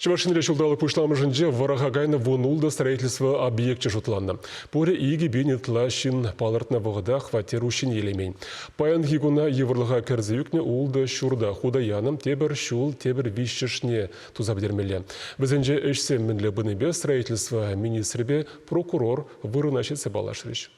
Чевашинле шулдалы пушламыжынже варахагайна вунулда строительство объекте жутланна. Поре иги бенетла шин палартна вогда хватер ушин елемень. Паян хигуна еврлыга керзюкне улда шурда худаяным тебер шул тебер вишшешне тузабдермеле. Бізенже эшсем мінлі бінебе строительство министрбе прокурор вырынашет балашрыш.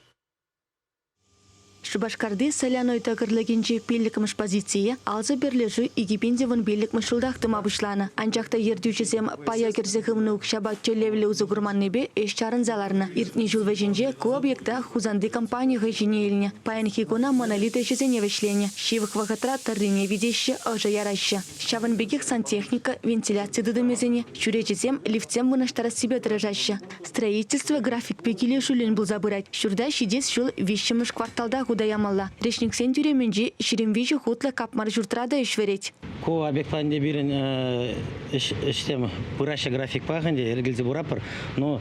Шубашкарды соляной тагырлыгенче пелликмыш позиция, алзы берлежу игипендевын белликмыш шулдахтыма бұшланы. Анчақта ердючесем пая керзехымны шабат чөлевлі узугурман небе эш чарын заларны. Иртни жулвеженже ку объекта хузанды компания хэжине еліне. Паян хикуна монолит эшезене вешлене. Шивых вахатра таррине видеще ожа яраща. Шавын бегех сантехника, вентиляция дыдымезене, шуречесем лифтем вынаштара себе дрожаща. Строительство график пекиле шулен был забырать. Шурда шидес шул вещемыш кварталда удаямалла. Решник сен тюременже ширемвижу хутла капмар журтрада еш вереть. Ко объектпанде бирен иштем пыраща график паханде, эргилзе бурапыр, но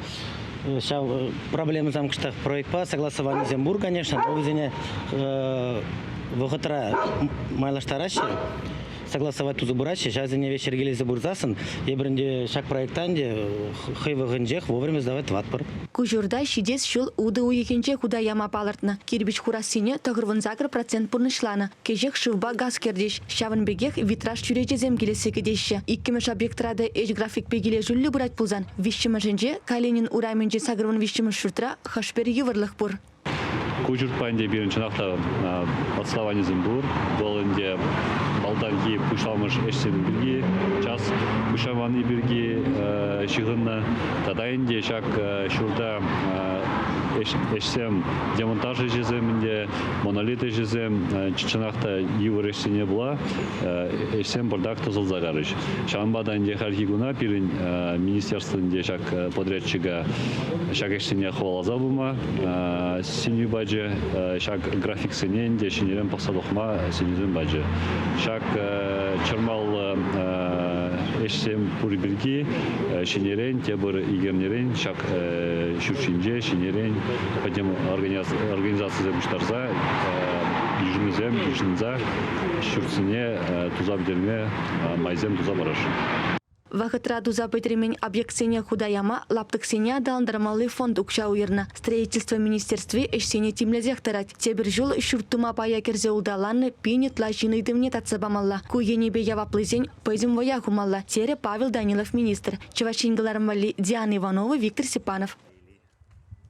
проблема замкштах проектпа, согласование Зембур, конечно, но везене вохотра майлаштаращи, согласовать тузу бурачи, сейчас не вечер гелезе бурзасын, ебренде шаг проектанде хайвагынжех вовремя сдавать ватпар. Кужурда шидес шул уды уекенче куда яма палартна. Кирбич хурасине тагырвын закр процент пурнышлана. Кежех шывба газ кердеш. Шавын бегех витраж чуречезем келесе кедеші. Иккемеш объектрада эш график пегиле жүллі бурать пулзан. Вишчемешенже Калинин урайменже сагырвын вишчемеш шуртра хашпер еврлых пур. Кужурпанде биринчи накта отставание Зембур, долынде балданги пушалмыш эшсен бирги, час пушаван и бирги шигынна, тадайынде шак шурда эшсем демонтажы жеземінде, монолиты жезем, чичанакта юр эшсене була, эшсем бардак тозылза гарыш. Шамбаданде хархигуна пирин министерствонде шак подрядчига шак эшсене хвалаза бума, синю баджи, шак график сененде шинерен пасадохма синюзен баджи. Шак чырмал эшсем пури бирги, шинерен, тебір игернерен, шак шуршинже, шинерен, подем организация буштарза, южнызем, южныза, шурсине, тузабдерме, майзем тузабараш. Вахытра дуза петремень объектсене худаяма лаптыксене адаландырмалы фонд укша уйырна. Строительство министерстве эшсене тимлезех тарать. Тебір жыл шурттыма пая керзе удаланны пинет лачины дымне татсабамалла. Куенебе яваплызень пойзем воя хумалла. Тере Павел Данилов министр. Чевашингалармали Диана Иванова, Виктор Сипанов.